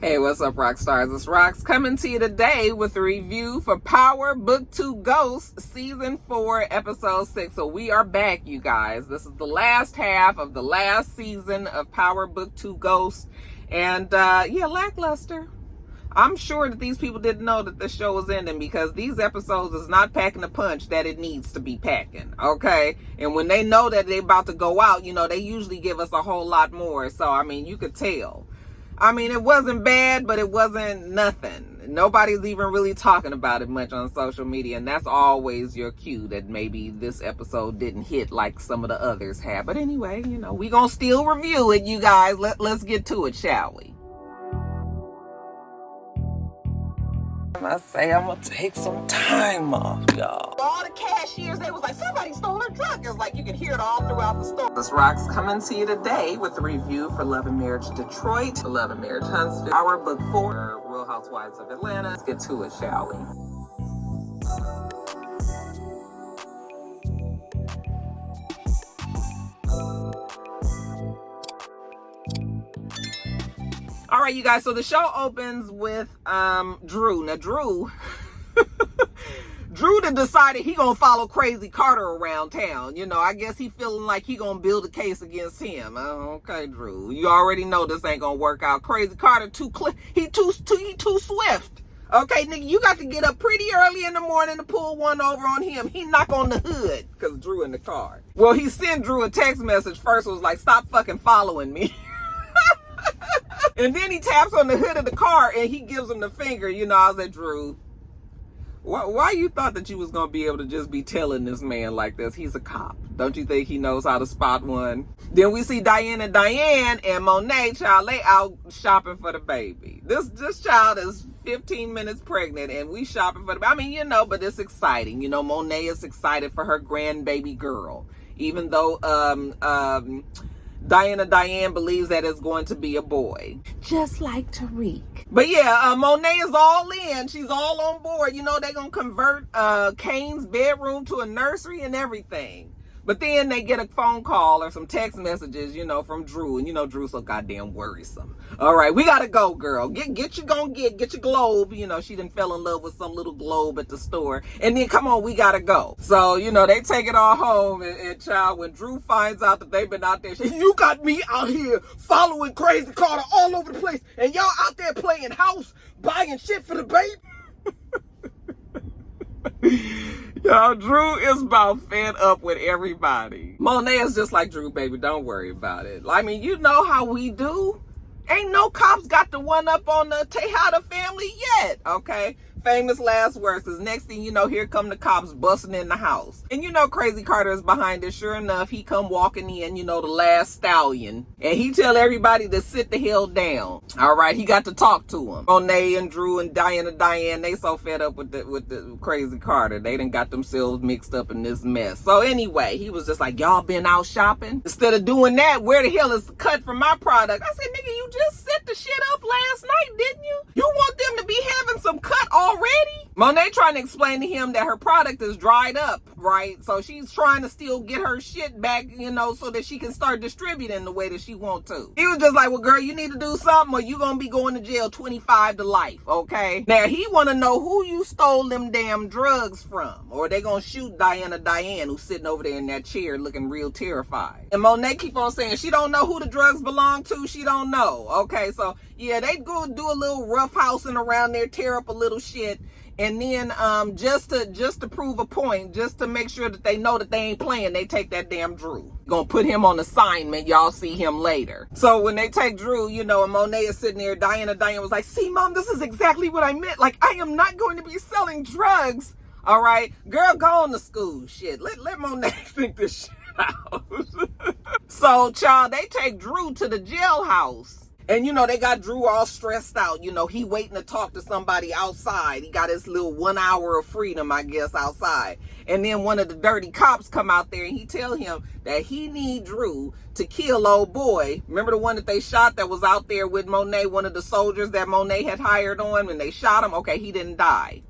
Hey, what's up, Roxstars? It's Rox coming to you today with a review for Power Book 2 Ghost Season 4, Episode 6. So we are back, you guys. This is the last half of the last season of Power Book 2 Ghost. And, yeah, lackluster. I'm sure that these people didn't know that the show was ending because these episodes is not packing the punch that it needs to be packing, okay? And when they know that they're about to go out, you know, they usually give us a whole lot more. So, I mean, you could tell. I mean, it wasn't bad, but it wasn't nothing. Nobody's even really talking about it much on social media, and that's always your cue that maybe this episode didn't hit like some of the others have. But anyway, you know, we gonna still review it, you guys. Let's get to it, shall we? I say I'm gonna take some time off, y'all. All the cashiers, they was like, somebody stole her truck. It's like you can hear it all throughout the store. This Rox coming to you today with a review for Love and Marriage Detroit, Love and Marriage Huntsville, Power Book 4, Real Housewives of Atlanta. Let's get to it, shall we? All right, you guys, so the show opens with Drew. Now, Drew done decided he gonna follow Crazy Carter around town. You know, I guess he feeling like he gonna build a case against him. Okay, Drew, you already know this ain't gonna work out. Crazy Carter he too swift. Okay, nigga, you got to get up pretty early in the morning to pull one over on him. He knock on the hood because Drew in the car. Well, he sent Drew a text message first. Was like, stop fucking following me. And then he taps on the hood of the car and he gives him the finger. You know, I was like, Drew, why you thought that you was going to be able to just be telling this man like this? He's a cop. Don't you think he knows how to spot one? Then we see Diane and Monet, child, they out shopping for the baby. This child is 15 minutes pregnant and we shopping for the baby. I mean, you know, but it's exciting. You know, Monet is excited for her grandbaby girl. Even though, Diane believes that it's going to be a boy. Just like Tariq. But yeah, Monet is all in. She's all on board. You know, they're going to convert Kane's bedroom to a nursery and everything. But then they get a phone call or some text messages, you know, from Drew. And you know, Drew's so goddamn worrisome. All right, we got to go, girl. Get your globe. You know, she done fell in love with some little globe at the store. And then, come on, we got to go. So, you know, they take it all home. And child, when Drew finds out that they've been out there, you got me out here following Crazy Carter all over the place. And y'all out there playing house, buying shit for the baby. Y'all, Drew is about fed up with everybody. Monet is just like, Drew, baby, don't worry about it. I mean, you know how we do. Ain't no cops got the one up on the Tejada family yet, okay? Famous last words, because next thing you know, here come the cops busting in the house. And you know Crazy Carter is behind it. Sure enough, he come walking in, you know, the last stallion. And he tell everybody to sit the hell down. All right, he got to talk to him. Monet and Drew and Diane, they so fed up with the Crazy Carter. They done got themselves mixed up in this mess. So anyway, he was just like, y'all been out shopping? Instead of doing that, where the hell is the cut for my product? I said, nigga, you just set the shit up last night, didn't you? You want them to be having some cut already? Monet trying to explain to him that her product is dried up, right? So she's trying to still get her shit back, you know, so that she can start distributing the way that she want to. He was just like, well, girl, you need to do something or you gonna be going to jail 25 to life, okay? Now, he want to know who you stole them damn drugs from, or they gonna shoot Diane, who's sitting over there in that chair looking real terrified. And Monet keep on saying she don't know who the drugs belong to. She don't know, okay? So, yeah, they go do a little roughhousing around there, tear up a little shit. And then just to prove a point, just to make sure that they know that they ain't playing, they take that damn Drew. Gonna put him on assignment. Y'all see him later. So when they take Drew, you know, and Monet is sitting there, Diane was like, see, Mom, this is exactly what I meant. Like, I am not going to be selling drugs. All right, girl, go on to school. Shit, let Monet think this shit out. So, child, they take Drew to the jailhouse. And, you know, they got Drew all stressed out. You know, he waiting to talk to somebody outside. He got his little 1 hour of freedom, I guess, outside. And then one of the dirty cops come out there and he tell him that he need Drew to kill old boy. Remember the one that they shot that was out there with Monet, one of the soldiers that Monet had hired on when they shot him? Okay, he didn't die.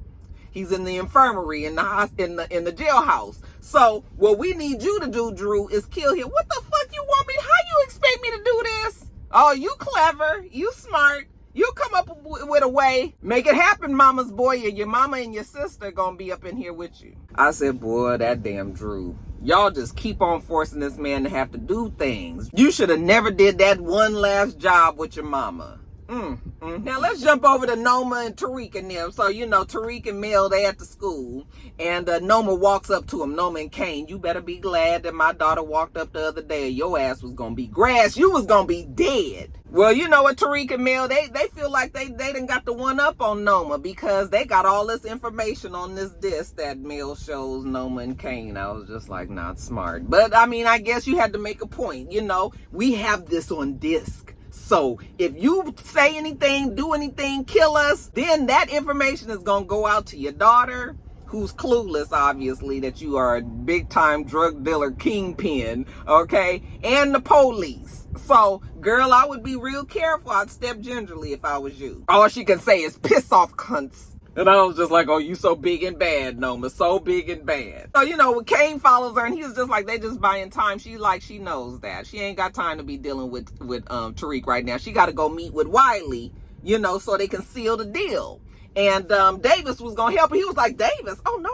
He's in the infirmary in the jailhouse. So what we need you to do, Drew, is kill him. What the fuck you want me? How you expect me to do this? Oh, you clever, you smart. You come up with a way. Make it happen, mama's boy. Your mama and your sister gonna be up in here with you. I said, boy, that damn Drew. Y'all just keep on forcing this man to have to do things. You should have never did that one last job with your mama. Now let's jump over to Noma and Tariq and them. So, you know, Tariq and Mel, they at the school. And Noma walks up to him. Noma and Kane, you better be glad that my daughter walked up the other day. Your ass was going to be grass. You was going to be dead. Well, you know what, Tariq and Mel, they feel like they done got the one up on Noma because they got all this information on this disc that Mel shows Noma and Kane. I was just like, not smart. But, I mean, I guess you had to make a point. You know, we have this on disc. So if you say anything, do anything, kill us, then that information is going to go out to your daughter, who's clueless, obviously, that you are a big-time drug dealer kingpin, okay, and the police. So, girl, I would be real careful. I'd step gingerly if I was you. All she can say is piss off, cunts. And I was just like, oh, you so big and bad, Noma, so big and bad. So, you know, when Kane follows her, and he's just like, they just buying time. She knows that. She ain't got time to be dealing with Tariq right now. She got to go meet with Wiley, you know, so they can seal the deal. And Davis was going to help her. He was like, Davis? Oh, no.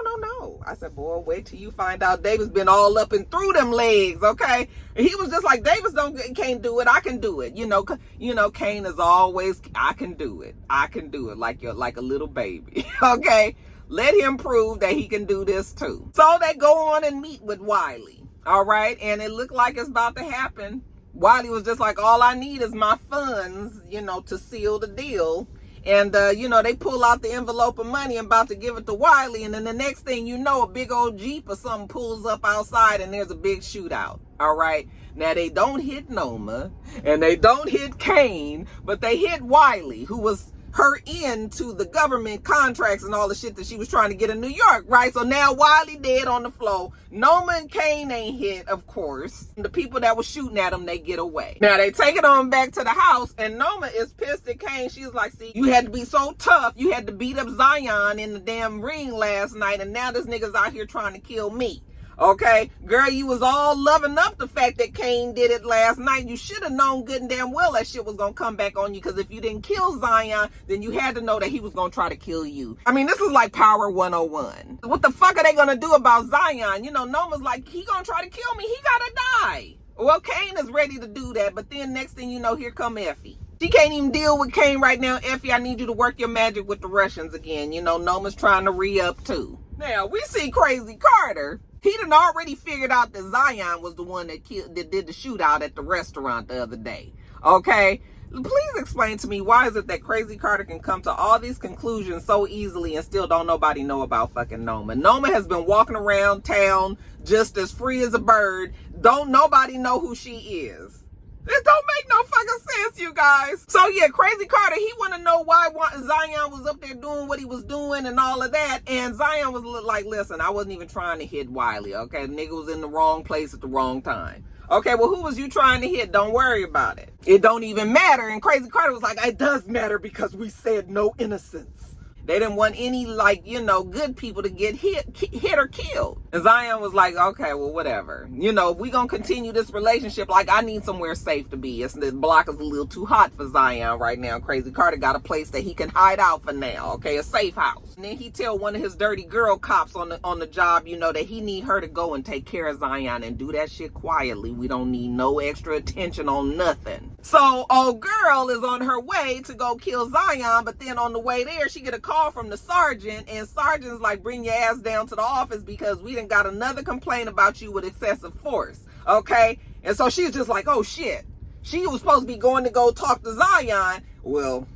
I said, boy, wait till you find out Davis been all up and through them legs, okay? And he was just like, Davis can't do it. I can do it. You know, Kane is always, I can do it. I can do it like a little baby, okay? Let him prove that he can do this too. So they go on and meet with Wiley, all right? And it looked like it's about to happen. Wiley was just like, all I need is my funds, you know, to seal the deal. And, you know, they pull out the envelope of money and about to give it to Wiley. And then the next thing you know, a big old Jeep or something pulls up outside and there's a big shootout. All right. Now, they don't hit Noma and they don't hit Kane, but they hit Wiley, who was her into the government contracts and all the shit that she was trying to get in New York, right? So now Wiley dead on the floor. Noma and Kane ain't hit, of course. The people that were shooting at them, they get away. Now they take it on back to the house and Noma is pissed at Kane. She's like, see, you had to be so tough. You had to beat up Zion in the damn ring last night and now this nigga's out here trying to kill me. Okay, girl, you was all loving up the fact that Kane did it last night. You should have known good and damn well that shit was going to come back on you, because if you didn't kill Zion, then you had to know that he was going to try to kill you. I mean, this is like Power 101. What the fuck are they going to do about Zion? You know, Noma's like, he going to try to kill me. He got to die. Well, Kane is ready to do that, but then next thing you know, here come Effie. She can't even deal with Kane right now. Effie, I need you to work your magic with the Russians again. You know, Noma's trying to re-up too. Now, we see Crazy Carter. He done already figured out that Zion was the one that did the shootout at the restaurant the other day. Okay? Please explain to me, why is it that Crazy Carter can come to all these conclusions so easily and still don't nobody know about fucking Noma? Noma has been walking around town just as free as a bird. Don't nobody know who she is. This don't make no fucking sense, you guys. So yeah, Crazy Carter, he want to know why Zion was up there doing what he was doing and all of that. And Zion was like, listen, I wasn't even trying to hit Wiley, okay? The nigga was in the wrong place at the wrong time. Okay, well, who was you trying to hit? Don't worry about it. It don't even matter. And Crazy Carter was like, it does matter because we said no innocence. They didn't want any, like, you know, good people to get hit or killed. And Zion was like, okay, well, whatever. You know, if we gonna continue this relationship, like, I need somewhere safe to be. The block is a little too hot for Zion right now. Crazy Carter got a place that he can hide out for now, okay, a safe house. And then he tell one of his dirty girl cops on the job, you know, that he need her to go and take care of Zion and do that shit quietly. We don't need no extra attention on nothing. So, old girl is on her way to go kill Zion, but then on the way there, she get a call from the sergeant, and sergeant's like, bring your ass down to the office because we done got another complaint about you with excessive force, okay? And so she's just like, oh shit, she was supposed to be going to go talk to Zion. Well,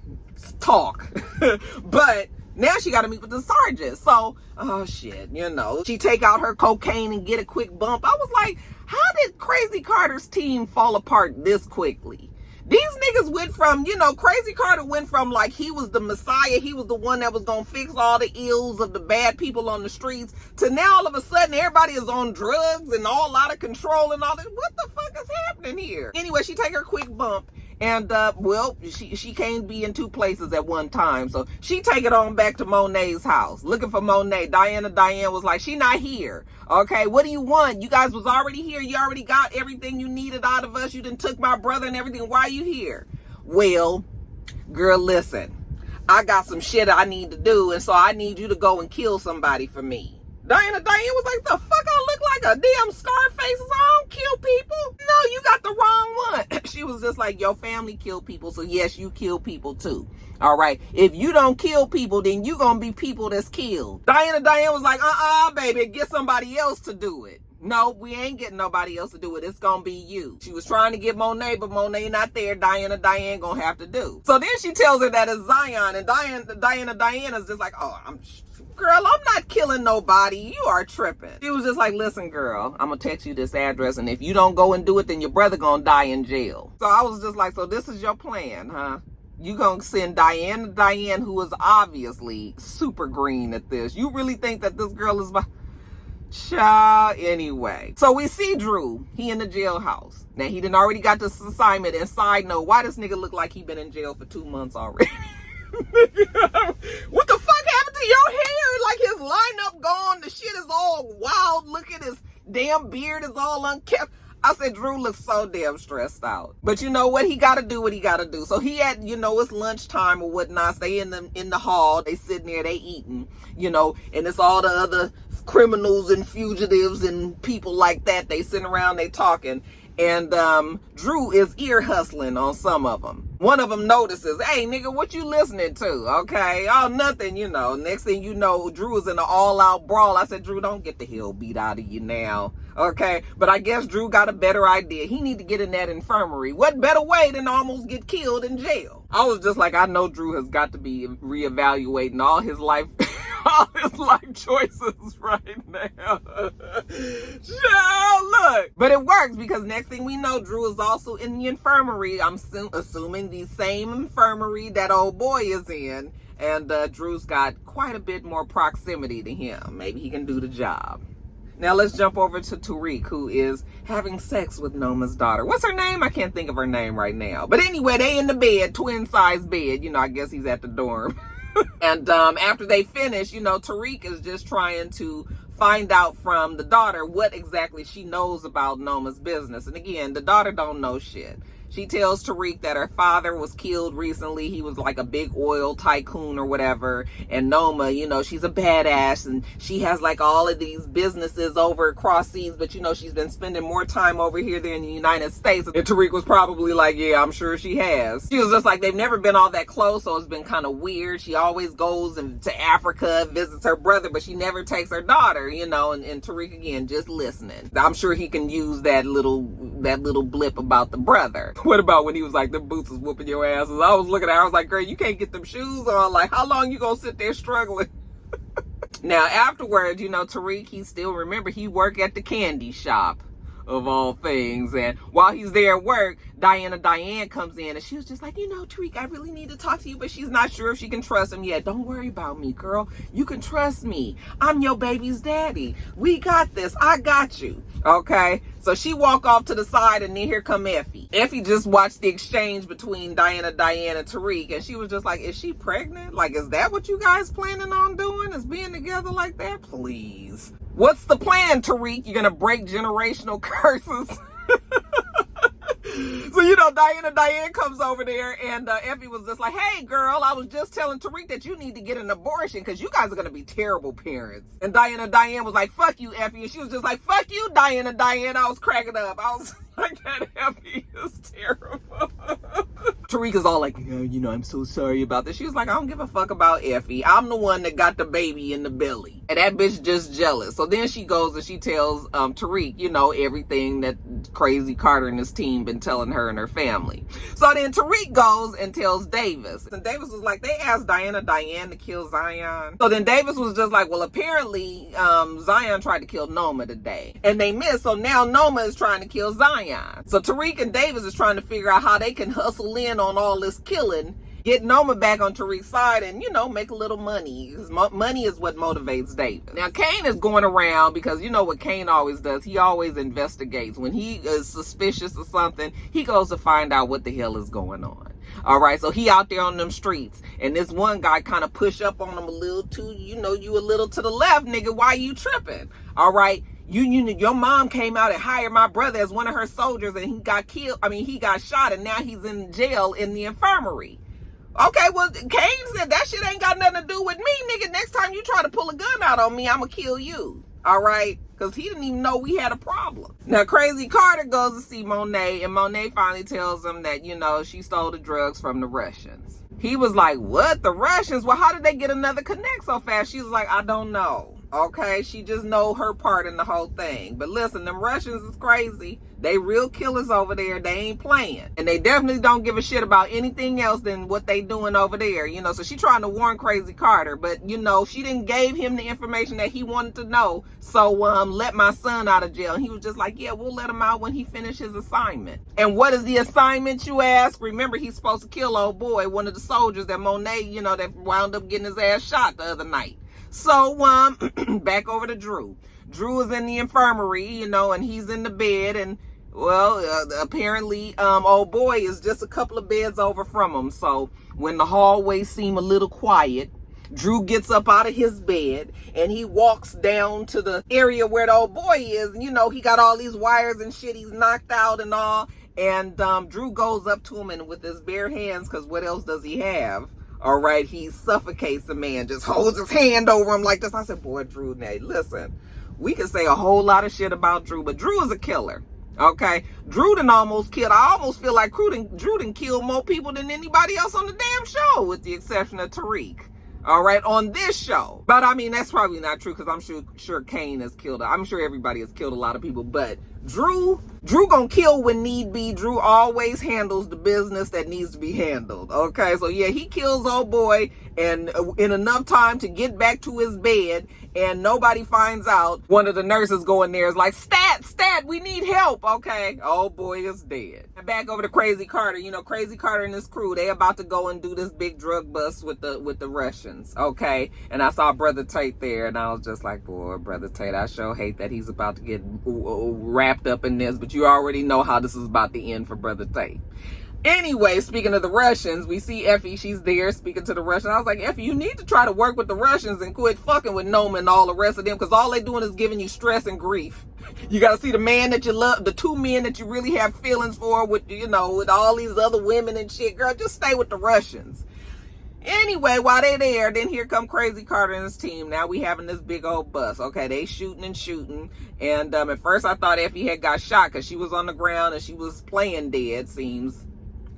talk. But now she got to meet with the sergeant. So, oh shit, you know, she take out her cocaine and get a quick bump. I was like, how did Crazy Carter's team fall apart this quickly? These niggas went from, you know, Crazy Carter went from like he was the messiah, he was the one that was gonna fix all the ills of the bad people on the streets, to now all of a sudden everybody is on drugs and all out of control and all that. What the fuck is happening here? Anyway, she take her quick bump and, well, she can't be in two places at one time. So she take it on back to Monet's house, looking for Monet. Diane was like, she not here. Okay, what do you want? You guys was already here. You already got everything you needed out of us. You done took my brother and everything. Why are you here? Well, girl, listen, I got some shit I need to do, and so I need you to go and kill somebody for me. Diane was like, the fuck I look like a damn Scarface? I don't kill people. No, you got the wrong one. She was just like, your family killed people, so yes, you kill people too. All right. If you don't kill people, then you gonna be people that's killed. Diane was like, baby, get somebody else to do it. No, we ain't getting nobody else to do it. It's gonna be you. She was trying to get Monet, but Monet not there. Diane gonna have to do. So then she tells her that it's Zion, and Diane is just like, oh, girl, I'm not killing nobody. You are tripping. She was just like, listen, girl, I'm gonna text you this address, and if you don't go and do it, then your brother gonna die in jail. So I was just like, so this is your plan, huh? You gonna send Diane, who is obviously super green at this. You really think that this girl is child? Anyway, so we see Drew. He in the jailhouse. Now, he done already got this assignment. And side note, why does nigga look like he been in jail for 2 months already? What the fuck happened to your hair? Like, his lineup gone. The shit is all wild looking. His damn beard is all unkept. I said, Drew looks so damn stressed out. But you know what? He got to do what he got to do. So he had, it's lunchtime or whatnot. They in the hall. They sitting there. They eating, and it's all the other criminals and fugitives and people like that. They sitting around. They talking. And Drew is ear hustling on some of them. One of them notices, hey, nigga, what you listening to? Okay. Oh, nothing, Next thing you know, Drew is in an all-out brawl. I said, Drew, don't get the hell beat out of you now. Okay. But I guess Drew got a better idea. He need to get in that infirmary. What better way than almost get killed in jail? I was just like, I know Drew has got to be reevaluating all his life choices right now. Child, look. But it works because next thing we know, Drew is also in the infirmary. I'm assuming the same infirmary that old boy is in. And Drew's got quite a bit more proximity to him. Maybe he can do the job. Now let's jump over to Tariq, who is having sex with Noma's daughter. What's her name? I can't think of her name right now. But anyway, they in the bed, twin-size bed. I guess he's at the dorm. And after they finish, Tariq is just trying to find out from the daughter what exactly she knows about Noma's business. And again, the daughter don't know shit. She tells Tariq that her father was killed recently. He was like a big oil tycoon or whatever. And Noma, she's a badass and she has like all of these businesses over across seas. But, she's been spending more time over here than in the United States. And Tariq was probably like, yeah, I'm sure she has. She was just like, they've never been all that close. So it's been kind of weird. She always goes to Africa, visits her brother, but she never takes her daughter, and Tariq, again, just listening. I'm sure he can use that little blip about the brother. What about when he was like, them boots is whooping your asses? I was looking at her, I was like, girl, you can't get them shoes on. Like, how long you gonna sit there struggling? Now, afterwards, Tariq, he worked at the candy shop, of all things. And while he's there at work, Diane comes in and she was just like, Tariq, I really need to talk to you, but she's not sure if she can trust him yet. Don't worry about me, girl. You can trust me. I'm your baby's daddy. We got this. I got you. Okay. So she walk off to the side and then here come Effie. Effie just watched the exchange between Diane and Tariq and she was just like, is she pregnant? Like, is that what you guys planning on doing? Is being together like that? Please. What's the plan, Tariq? You're going to break generational curses? So, Diane comes over there and Effie was just like, hey, girl, I was just telling Tariq that you need to get an abortion because you guys are going to be terrible parents. And Diane was like, fuck you, Effie. And she was just like, fuck you, Diane. I was cracking up. I was like, that Effie is terrible. Tariq is all like, I'm so sorry about this. She was like, I don't give a fuck about Effie. I'm the one that got the baby in the belly. And that bitch just jealous. So then she goes and she tells Tariq, everything that Crazy Carter and his team been telling her and her family. So then Tariq goes and tells Davis. And Davis was like, they asked Diane to kill Zion. So then Davis was just like, well, apparently Zion tried to kill Noma today. And they missed. So now Noma is trying to kill Zion. So Tariq and Davis is trying to figure out how they can hustle in on all this killing, get Noma back on Tariq's side and, make a little money. Because money is what motivates Davis. Now, Kane is going around because you know what Kane always does? He always investigates. When he is suspicious of something, he goes to find out what the hell is going on. All right, so he out there on them streets. And this one guy kind of push up on him a little too, you a little to the left, nigga. Why you tripping? All right. Your mom came out and hired my brother as one of her soldiers and he got killed. He got shot and now he's in jail in the infirmary. Okay, well, Kane said that shit ain't got nothing to do with me, nigga. Next time you try to pull a gun out on me, I'ma kill you. All right? Because he didn't even know we had a problem. Now, Crazy Carter goes to see Monet, and Monet finally tells him that, she stole the drugs from the Russians. He was like, what? The Russians? Well, how did they get another connect so fast? She was like, I don't know. Okay? She just know her part in the whole thing. But listen, them Russians is crazy. They real killers over there. They ain't playing. And they definitely don't give a shit about anything else than what they doing over there. So she trying to warn Crazy Carter. But, she didn't gave him the information that he wanted to know. So, let my son out of jail. And he was just like, yeah, we'll let him out when he finishes his assignment. And what is the assignment, you ask? Remember, he's supposed to kill old boy, one of the soldiers that Monet, that wound up getting his ass shot the other night. So, back over to Drew. Drew is in the infirmary, and he's in the bed, and apparently, old boy is just a couple of beds over from him. So when the hallways seem a little quiet, Drew gets up out of his bed and he walks down to the area where the old boy is. And, he got all these wires and shit. He's knocked out and all. And Drew goes up to him and with his bare hands, because what else does he have? All right, he suffocates the man, just holds his hand over him like this. I said, boy, Drew, now, listen, we can say a whole lot of shit about Drew, but Drew is a killer. Okay, Drew done almost killed. I almost feel like Drew done killed more people than anybody else on the damn show, with the exception of Tariq. All right, on this show. But I mean, that's probably not true, because I'm sure Kane has killed. I'm sure everybody has killed a lot of people, but Drew gonna kill when need be. Drew always handles the business that needs to be handled. Okay, so yeah, he kills old boy and in enough time to get back to his bed, and nobody finds out. One of the nurses go in there is like, stat, we need help. Okay, old boy is dead. And back over to Crazy Carter. Crazy Carter and his crew, they about to go and do this big drug bust with the Russians. Okay, and I saw Brother Tate there, and I was just like, boy, Brother Tate, I sure hate that he's about to get wrapped up in this, but you already know how this is about to end for Brother Tate. Anyway, speaking of the Russians, we see Effie. She's there speaking to the Russians. I was like, Effie, you need to try to work with the Russians and quit fucking with Noma and all the rest of them, because all they doing is giving you stress and grief. You got to see the man that you love, the two men that you really have feelings for, with, with all these other women and shit. Girl, just stay with the Russians. Anyway, while they there, then here come Crazy Carter and his team. Now we having this big old bus. Okay, they shooting. And at first I thought Effie had got shot because she was on the ground and she was playing dead,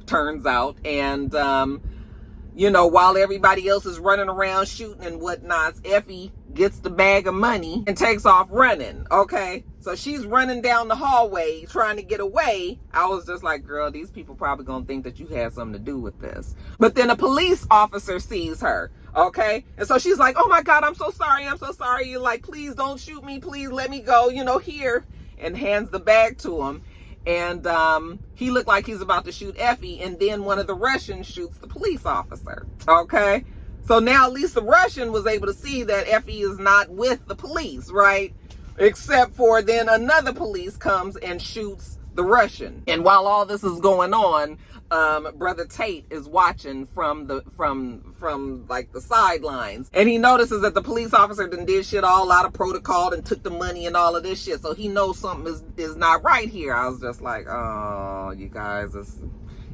turns out. And, while everybody else is running around shooting and whatnot, Effie gets the bag of money and takes off running. Okay, so she's running down the hallway trying to get away. I was just like, girl, these people probably gonna think that you had something to do with this. But then a police officer sees her. Okay, and so she's like, oh my God, I'm so sorry. You're like, please don't shoot me, please let me go, here, and hands the bag to him. And he looked like he's about to shoot Effie, and then one of the Russians shoots the police officer. Okay, so now at least the Russian was able to see that Effie is not with the police, right? Except for then another police comes and shoots the Russian. And while all this is going on, Brother Tate is watching from like the sidelines, and he notices that the police officer done did shit all out of protocol and took the money and all of this shit. So he knows something is not right here. I was just like, oh, you guys,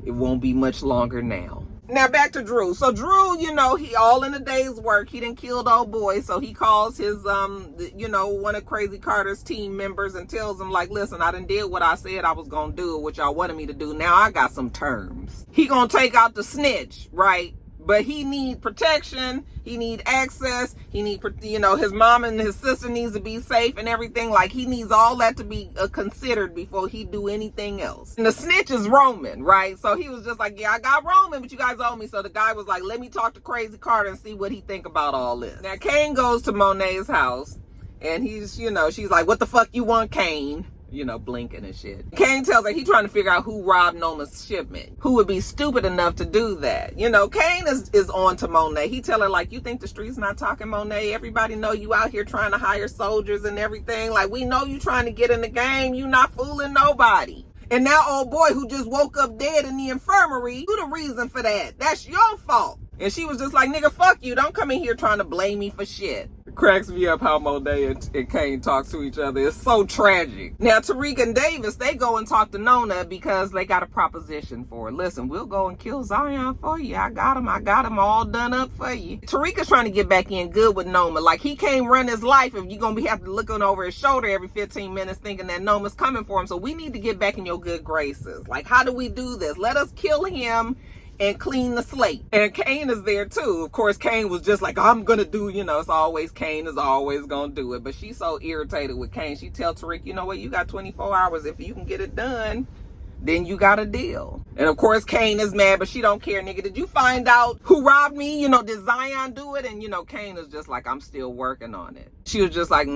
it won't be much longer now. Now back to Drew. So Drew, he all in a day's work. He done killed old boy. So he calls his, one of Crazy Carter's team members and tells him, like, listen, I done did what I said I was going to do, what y'all wanted me to do. Now I got some terms. He going to take out the snitch, right? But he need protection. He need access. He need, his mom and his sister needs to be safe and everything. Like, he needs all that to be considered before he do anything else. And the snitch is Roman, right? So he was just like, yeah, I got Roman, but you guys owe me. So the guy was like, let me talk to Crazy Carter and see what he think about all this. Now, Kane goes to Monet's house, and he's, she's like, what the fuck you want, Kane? Blinking and shit. Kane tells her he trying to figure out who robbed Noma's shipment. Who would be stupid enough to do that? Kane is on to Monet. He tell her, like, you think the street's not talking, Monet? Everybody know you out here trying to hire soldiers and everything. Like, we know you trying to get in the game. You not fooling nobody. And now old boy who just woke up dead in the infirmary, you the reason for that. That's your fault. And she was just like, nigga, fuck you. Don't come in here trying to blame me for shit. Cracks me up how Monet and Kane talk to each other. It's so tragic. Now, Tariq and Davis, they go and talk to Nona because they got a proposition for her. Listen, we'll go and kill Zion for you. I got him all done up for you. Tariq is trying to get back in good with Noma. Like, he can't run his life if you're going to be having to looking over his shoulder every 15 minutes thinking that Noma's coming for him. So we need to get back in your good graces. Like, how do we do this? Let us kill him and clean the slate. And Kane is there too. Of course, Kane was just like, I'm gonna do, it's always Kane is always gonna do it. But she's so irritated with Kane. She tell Tariq, you know what, you got 24 hours. If you can get it done, then you got a deal. And of course, Kane is mad, but she don't care, nigga. Did you find out who robbed me? Did Zion do it? And, Kane is just like, I'm still working on it. She was just like,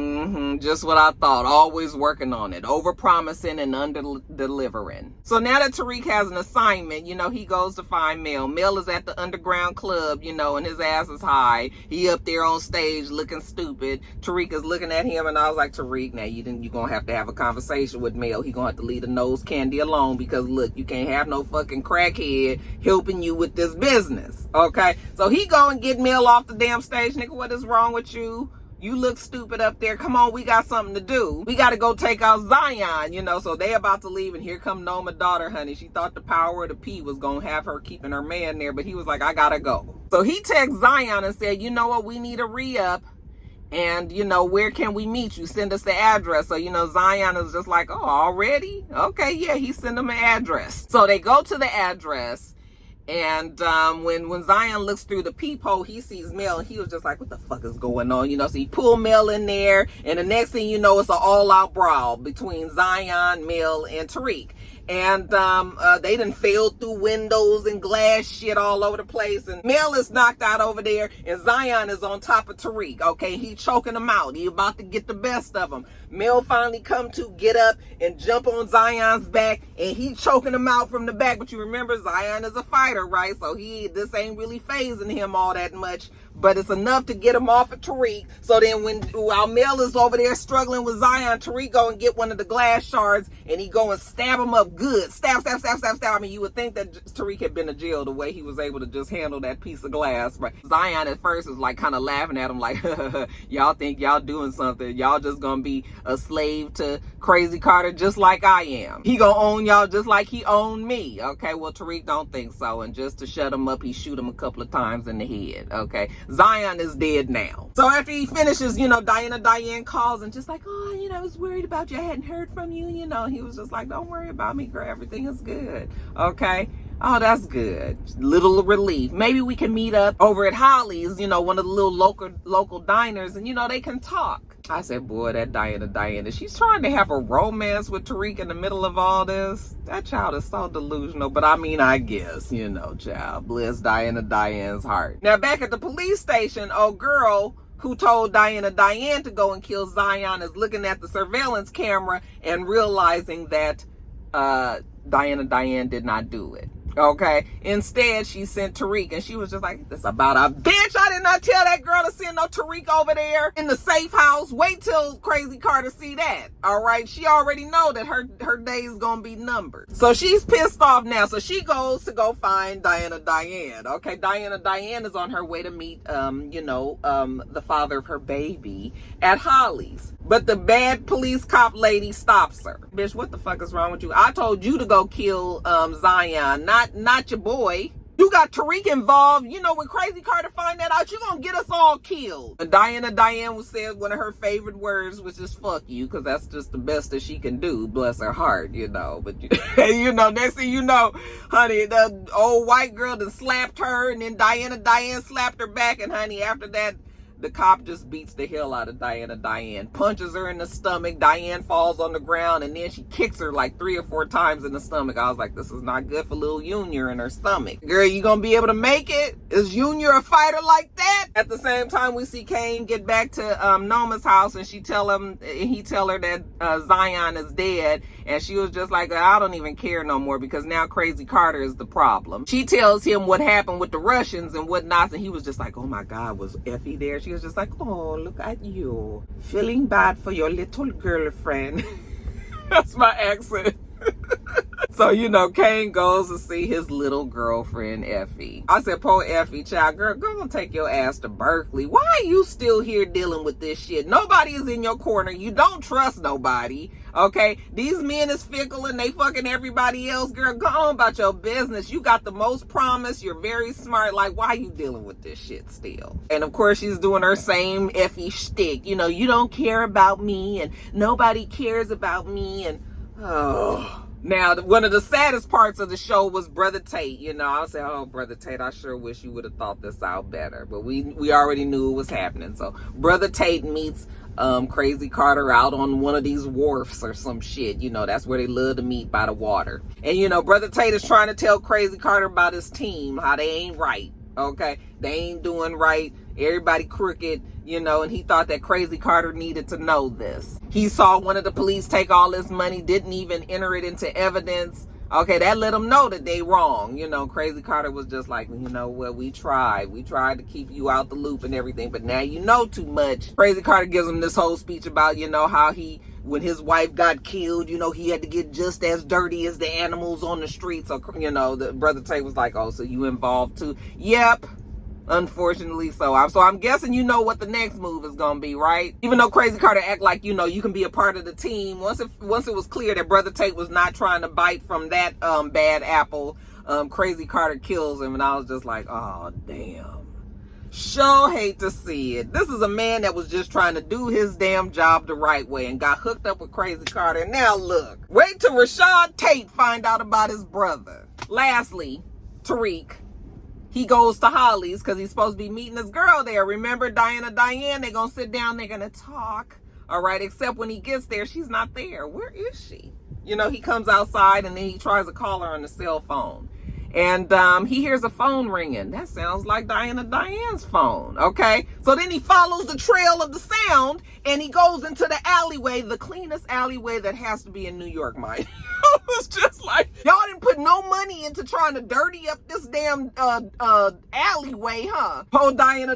just what I thought. Always working on it. Over-promising and under-delivering. So now that Tariq has an assignment, he goes to find Mel. Mel is at the underground club, and his ass is high. He up there on stage looking stupid. Tariq is looking at him, and I was like, Tariq, now you're going to have a conversation with Mel. He going to have to leave the nose candy alone because, look, you can't have no fucking crackhead helping you with this business, okay? So he go and get Mel off the damn stage. Nigga, what is wrong with you? You look stupid up there. Come on, we got something to do. We got to go take out Zion, So they about to leave, and here come Noma's daughter, honey. She thought the power of the P was going to have her keeping her man there, but he was like, I got to go. So he texts Zion and said, you know what? We need a re-up. And, where can we meet you? Send us the address. So, Zion is just like, oh, already? Okay, yeah, he sent them an address. So they go to the address. And when Zion looks through the peephole, he sees Mel, and he was just like, what the fuck is going on? So he pulled Mel in there, and the next thing you know, it's an all-out brawl between Zion, Mel, and Tariq. And they done fell through windows and glass shit all over the place. And Mel is knocked out over there, and Zion is on top of Tariq. Okay, he choking him out. He about to get the best of him. Mel finally come to get up and jump on Zion's back, and he choking him out from the back. But you remember, Zion is a fighter, right? So this ain't really phasing him all that much. But it's enough to get him off of Tariq. So then while Mel is over there struggling with Zion, Tariq go and get one of the glass shards, and he go and stab him up good. Stab. I mean, you would think that Tariq had been to jail the way he was able to just handle that piece of glass. Right? Zion at first is like kind of laughing at him like, y'all think y'all doing something. Y'all just gonna be a slave to Crazy Carter just like I am. He gonna own y'all just like he owned me. Okay, well, Tariq don't think so. And just to shut him up, he shoot him a couple of times in the head. Okay. Zion is dead now. So after he finishes, Diane calls and just like, oh, I was worried about you. I hadn't heard from you. He was just like, don't worry about me, girl. Everything is good. Okay. Oh, that's good. Little relief. Maybe we can meet up over at Holly's, one of the little local diners, and, they can talk. I said, boy, that Diana, she's trying to have a romance with Tariq in the middle of all this. That child is so delusional, but I mean, I guess, child, bless Diane's heart. Now, back at the police station, old girl who told Diane to go and kill Zion is looking at the surveillance camera and realizing that Diane did not do it. Okay. Instead, she sent Tariq, and she was just like, "This about a bitch. I did not tell that girl to send no Tariq over there in the safe house. Wait till Crazy Carter see that. All right. She already know that her days gonna be numbered. So she's pissed off now. So she goes to go find Diane. Okay. Diane is on her way to meet, the father of her baby at Holly's. But the bad police cop lady stops her. Bitch, what the fuck is wrong with you? I told you to go kill Zion, not your boy. You got Tariq involved. When Crazy Carter find that out, you gonna get us all killed. And Diane said one of her favorite words was just fuck you, because that's just the best that she can do, bless her heart, But, next thing you know, honey, the old white girl that slapped her, and then Diane slapped her back, and honey, after that, the cop just beats the hell out of Diane, punches her in the stomach. Diane falls on the ground, and then she kicks her like 3 or 4 times in the stomach. I was like, this is not good for little Junior in her stomach. Girl, you gonna be able to make it? Is Junior a fighter like that? At the same time, we see Kane get back to Noma's house, and he tell her that Zion is dead, and she was just like, I don't even care no more, because now Crazy Carter is the problem. She tells him what happened with the Russians and whatnot, and he was just like, oh my God, was Effie there? She was just like, oh, look at you, feeling bad for your little girlfriend. That's my accent. So, you know, Kane goes to see his little girlfriend, Effie. I said, poor Effie, child, girl, go and take your ass to Berkeley. Why are you still here dealing with this shit? Nobody is in your corner. You don't trust nobody, okay? These men is fickle and they fucking everybody else. Girl, go on about your business. You got the most promise. You're very smart. Like, why are you dealing with this shit still? And, of course, she's doing her same Effie shtick. You know, you don't care about me and nobody cares about me and, oh... Now, one of the saddest parts of the show was Brother Tate. You know, I said, oh, Brother Tate, I sure wish you would have thought this out better. But we already knew it was happening. So Brother Tate meets Crazy Carter out on one of these wharfs or some shit. You know, that's where they love to meet, by the water. And, you know, Brother Tate is trying to tell Crazy Carter about his team, how they ain't right. Okay? They ain't doing right. Everybody crooked, you know, and he thought that Crazy Carter needed to know this. He saw one of the police take all this money, didn't even enter it into evidence. Okay, that let him know that they wrong. You know, Crazy Carter was just like, you know what, we tried to keep you out the loop and everything, but now you know too much. Crazy Carter gives him this whole speech about, you know, how when his wife got killed, you know, he had to get just as dirty as the animals on the streets. So, you know, the Brother Tate was like, oh, so you involved too? Yep. Unfortunately, so I'm guessing you know what the next move is gonna be, right? Even though Crazy Carter act like, you know, you can be a part of the team. Once it was clear that Brother Tate was not trying to bite from that bad apple, Crazy Carter kills him, and I was just like, oh damn. Sure hate to see it. This is a man that was just trying to do his damn job the right way and got hooked up with Crazy Carter. And now look, wait till Rashad Tate find out about his brother. Lastly, Tariq. He goes to Holly's because he's supposed to be meeting his girl there. Remember, Diane, they're going to sit down, they're going to talk. All right, except when he gets there, she's not there. Where is she? You know, he comes outside and then he tries to call her on the cell phone. And he hears a phone ringing. That sounds like Diane's phone, okay? So then he follows the trail of the sound and he goes into the alleyway, the cleanest alleyway that has to be in New York, mind. It's just like, y'all didn't put no money into trying to dirty up this damn alleyway, huh? Poor Diane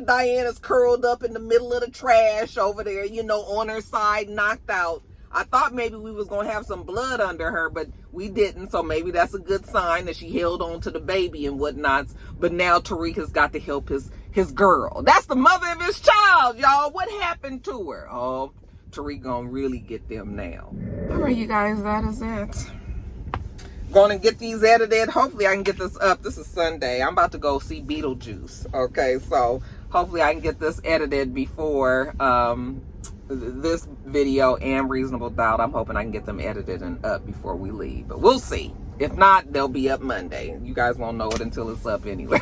is curled up in the middle of the trash over there, you know, on her side, knocked out. I thought maybe we was going to have some blood under her, but we didn't. So maybe that's a good sign that she held on to the baby and whatnots. But now Tariq has got to help his girl. That's the mother of his child, y'all. What happened to her? Oh, Tariq gonna really get them now. All right, you guys, that is it. Gonna get these edited. Hopefully I can get this up. This is Sunday. I'm about to go see Beetlejuice. Okay, so hopefully I can get this edited before this video and Reasonable Doubt. I'm hoping I can get them edited and up before we leave, but we'll see. If not, they'll be up Monday. You guys won't know it until it's up anyway.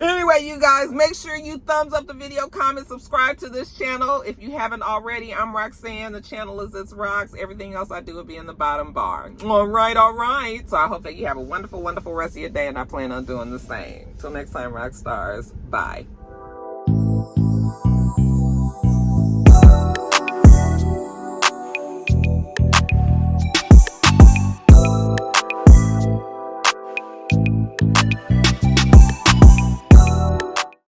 Anyway, you guys, make sure you thumbs up the video, comment, subscribe to this channel. If you haven't already, I'm Roxanne. The channel is itsrox. Everything else I do will be in the bottom bar. All right. So I hope that you have a wonderful, wonderful rest of your day, and I plan on doing the same. Till next time, Roxstars. Bye.